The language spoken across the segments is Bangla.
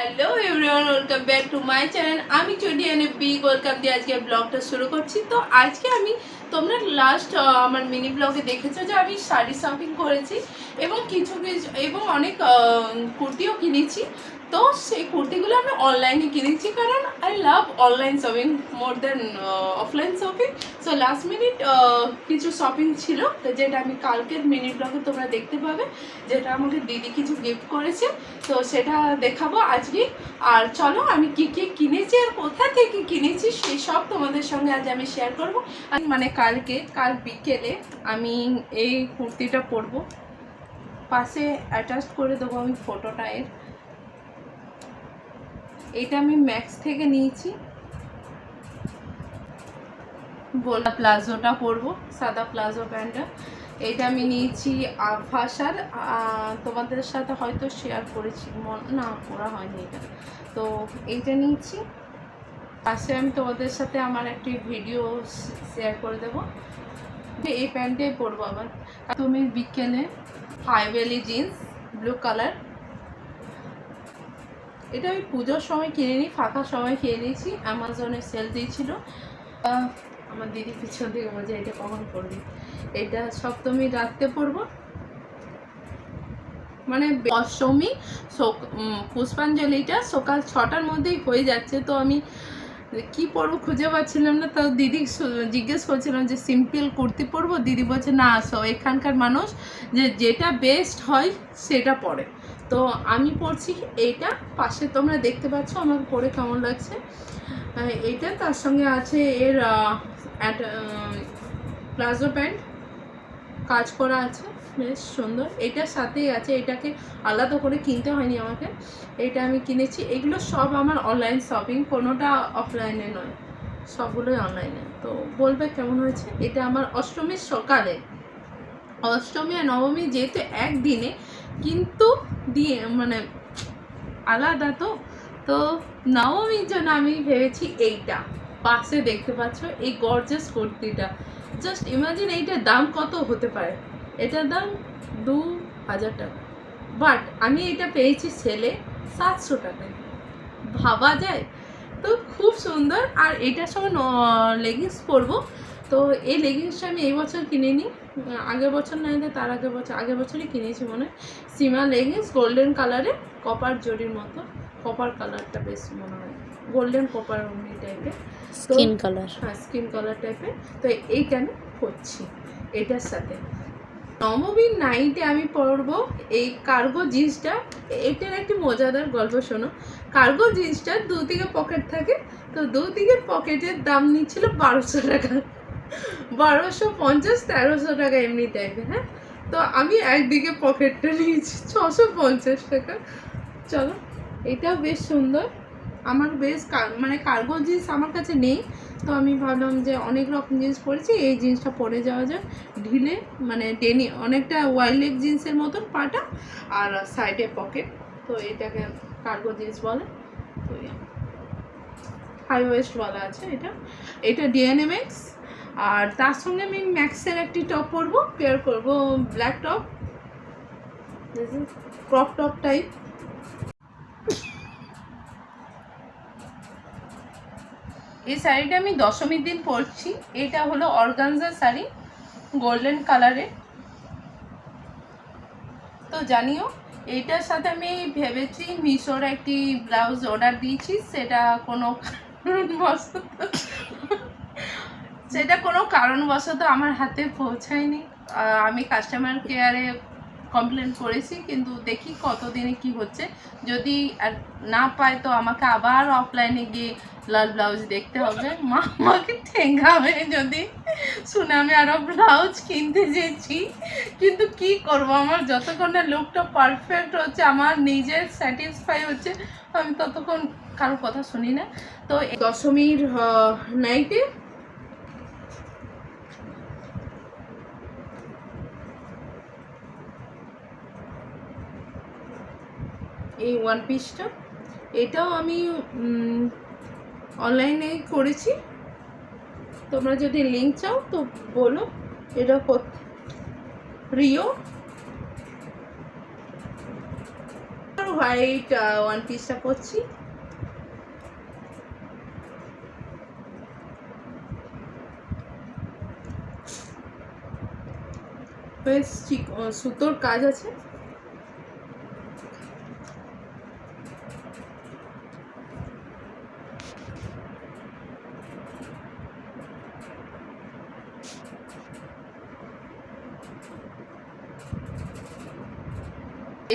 Hello everyone, welcome back to my channel. আমি চলি এনে বিগ ওয়েলকাম দিয়ে আজকে ব্লগটা শুরু করছি। তো আজকে আমি তোমরা লাস্ট আমার মিনি ব্লগে দেখেছো যে আমি শাড়ি শপিং করেছি এবং কিছু এবং অনেক কুর্তিও কিনেছি। তো সেই কুর্তিগুলো আমি অনলাইনে কিনেছি কারণ I love online shopping more than offline shopping. So last minute কিছু শপিং ছিল যেটা আমি কালকের মিনি ব্লগে তোমরা দেখতে পাবে, যেটা আমাকে দিদি কিছু গিফট করেছে। তো সেটা দেখাবো আজকে। আর চলো আমি কি কি কিনেছি আর কোথা থেকে কিনেছি সেই সব তোমাদের সঙ্গে আজ আমি শেয়ার করবো। মানে কাল বিকেলে আমি এই কুর্তিটা পরবো, পাশে অ্যাটাচ করে দেবো আমি ফটোটা এর। এটা আমি ম্যাক্স থেকে নিয়েছি, বোলা প্লাজোটা পরবো, সাদা প্লাজো প্যান্টটা। এটা আমি নিয়েছি আভাসার, তোমাদের সাথে হয়তো শেয়ার করেছি, না করা হয়নি এটা। তো এইটা নিয়েছি, পাশে আমি তোমাদের সাথে আমার একটি ভিডিও শেয়ার করে দেবো। এই প্যান্টটাই পরবো আবার। তুমি বিকেলে হাইওয়েলি জিন্স ব্লু কালার, এটা আমি পুজোর সময় কিনে নিই, ফাঁকা সময় কিনে নিয়েছি, অ্যামাজনে সেল দিয়েছিল। আমার দিদি পিছন থেকে বলছে এটা কখন পরবি, এটা সপ্তমী রাত্রে পরবো, মানে অষ্টমী পুষ্পাঞ্জলিটা সকাল 6টার মধ্যেই হয়ে যাচ্ছে। তো আমি কি পরবো খুঁজে পাচ্ছিলাম না, তো দিদি জিজ্ঞেস করছিলাম যে সিম্পল কুর্তি পরবো, দিদি বলছে না এখানকার মানুষ যেটা বেস্ট হয় সেটা পরে। তো আমি পরছি এইটা, পাশে তোমরা দেখতে পাচ্ছ আমার পরে কেমন লাগছে এইটা। তার সঙ্গে আছে এর প্লাজো প্যান্ট, কাজ করা আছে, বেশ সুন্দর। এটার সাথেই আছে, এটাকে আলাদা করে কিনতে হয়নি আমাকে, এটা আমি কিনেছি। এগুলো সব আমার অনলাইন শপিং, কোনোটা অফলাইনে নয়, সবগুলোই অনলাইনে। তো বলবে কেমন হয়েছে। এটা আমার অষ্টমীর সকালে, অষ্টমী আর নবমী যেহেতু একদিনে, কিন্তু দিয়ে মানে আলাদা। তো নবমীর জন্য আমি ভেবেছি এইটা, পাশে দেখতে পাচ্ছ এই গর্জাস কুর্তিটা। জাস্ট ইমাজিন এইটার দাম কত হতে পারে, এটার দাম 2000 টাকা, বাট আমি এটা পেয়েছি সেলে 700 টাকায়, ভাবা যায়। তো খুব সুন্দর। আর এটার সঙ্গে লেগিংস পরবো। তো এই লেগিংসটা আমি এই বছর কিনিনি, আগের বছর না হলে তার আগের বছরই কিনেছি মনে হয়। সীমা লেগিংস গোল্ডেন কালারে, কপার জরির মতো, কপার কালারটা বেশ মনে হয়, গোল্ডেন কপার অমনি টাইপের, স্কিন কালার, হ্যাঁ স্কিন কালার টাইপের। তো এইটা আমি করছি এটার সাথে। নবমীর নাইটে আমি পরবো এই কার্গো জিন্সটা। এটার একটি মজাদার গল্প শোনো। কার্গো জিন্সটার দুদিকে পকেট থাকে, তো দুদিকের পকেটের দাম নিচ্ছিল 1200 টাকা, 1250 1300 টাকা এমনি টাইপের। হ্যাঁ, তো আমি একদিকে পকেটটা নিয়েছি 650 টাকা। চলো, এটাও বেশ সুন্দর, আমার বেশ মানে কার্গো জিন্স আমার কাছে নেই, তো আমি ভাবলাম যে অনেক রকম জিন্স পরেছি, এই জিন্সটা পরে যাওয়া যায় ঢিলে, মানে টেনে, অনেকটা ওয়াইল্ড লেগ জিন্সের মতন পাটা আর সাইডে পকেট। তো এটাকে কার্গো জিন্স বলে। তো হাই ওয়েস্ট বলা আছে এটা। এটা ডিএনএমএক্স। আর তার সঙ্গে আমি ম্যাক্সের একটি টপ পরবো, পেয়ার করবো black top, crop top type. এই শাড়িটা আমি দশমীর দিন পরছি। এটা হলো অর্গানজা শাড়ি, গোল্ডেন কালারে। তো জানিও, এইটার সাথে আমি ভেবেছি মিশোর একটি ব্লাউজ অর্ডার দিয়েছি, কোনো কারণবশত আমার হাতে পৌঁছায়নি। আমি কাস্টমার কেয়ারে কমপ্লেন করেছি, কিন্তু দেখি কতদিনে কি হচ্ছে। যদি না পাই তো আমাকে আবার অফলাইনে গিয়ে লাল ব্লাউজ দেখতে হবে, মা আমাকে ঠেঙ্গাবে যদি শুনে আমি আরও ব্লাউজ কিনতে চেয়েছি। কিন্তু কি করব, আমার যতক্ষণ না লুকটা পারফেক্ট হচ্ছে, আমার নিজের স্যাটিসফাই হচ্ছে, আমি ততক্ষণ কারোর কথা শুনি না। তো দশমীর নাইটে এই ওয়ান পিসটা, এটাও আমি অনলাইনে করেছি, তোমরা যদি লিঙ্ক চাও তো বলো। এটা রিও হোয়াইট ওয়ান পিসটা পরছি। বেশ সুতোর কাজ আছে।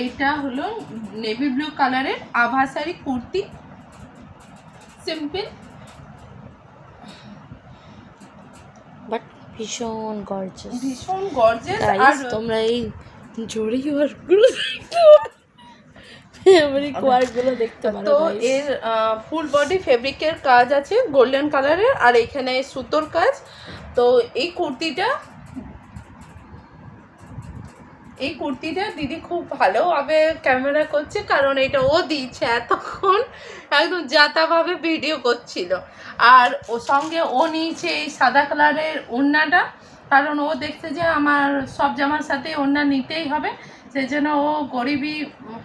এটা হলো নেভি ব্লু কালারের আভাসারি কুর্তি, সিম্পল বাট ভীষণ গর্জিয়াস, ভীষণ গর্জিয়াস। আর তোমরা এই জরি ওয়ার্কগুলো ফেব্রিক ওয়ার্কগুলো দেখতে পারো। তো এর ফুল বডি ফেব্রিকের কাজ আছে গোল্ডেন কালারের, আর এখানে সুতোর কাজ। তো এই কুর্তিটা দিদি খুব ভালোভাবে ক্যামেরা করছে, কারণ এটা ও দিয়েছে এতক্ষণ একদম যাতাভাবে ভিডিও করছিল। আর ও সঙ্গে ও নিয়েছে এই সাদা কালারের ওড়নাটা, কারণ ও দেখছে যে আমার সব জামার সাথে ওড়না নিতেই হবে, সেই জন্য ও গরিবি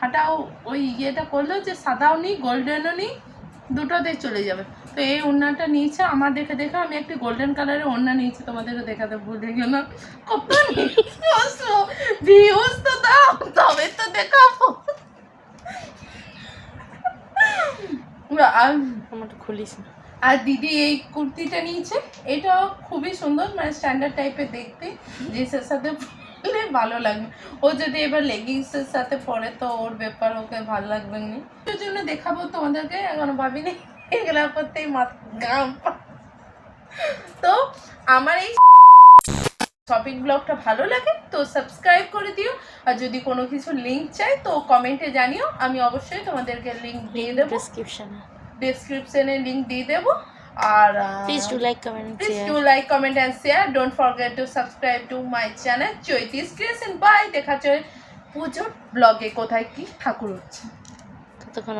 হাটাও ওই ইয়েটা করলো যে সাদাও নিই গোল্ডেনও নিই, দুটোতে চলে যাবে। তো এই ওড়নাটা নিয়েছে আমার দেখে দেখে। আমি একটি গোল্ডেন কালারের ওড়না নিয়েছি, তোমাদেরকে দেখাতে ভুলে গেলাম। কত ভিউজ তো দাও, তবে তো দেখাবো। আমারটা খুলিস না। আর দিদি এই কুর্তিটা নিয়েছে, এটা খুবই সুন্দর, মানে স্ট্যান্ডার্ড টাইপের দেখতে, ড্রেসের সাথে পরলে ভালো লাগবে। ও যদি এবার লেগিংসের সাথে পরে তো ওর ব্যাপার, ওকে ভালো লাগবে না। ওর জন্য দেখাবো তোমাদেরকে, এখনো ভাবিনি এগুলা করতেই মাথা গাম। তো আমার এই শপিং ব্লগটা ভালো লাগে তো সাবস্ক্রাইব করে দিও, আর যদি কোনো কিছু লিঙ্ক চাই তো কমেন্টে জানিও, আমি অবশ্যই তোমাদেরকে লিঙ্ক দিয়ে দেবো, ডেসক্রিপশনে লিঙ্ক দিয়ে দেবো। আর please do like comment and share. Don't forget to subscribe to my channel Chaiti's creation. Bye, দেখা হচ্ছে পুজোর ব্লগে কোথায় কি ঠাকুর হচ্ছে। ততক্ষণ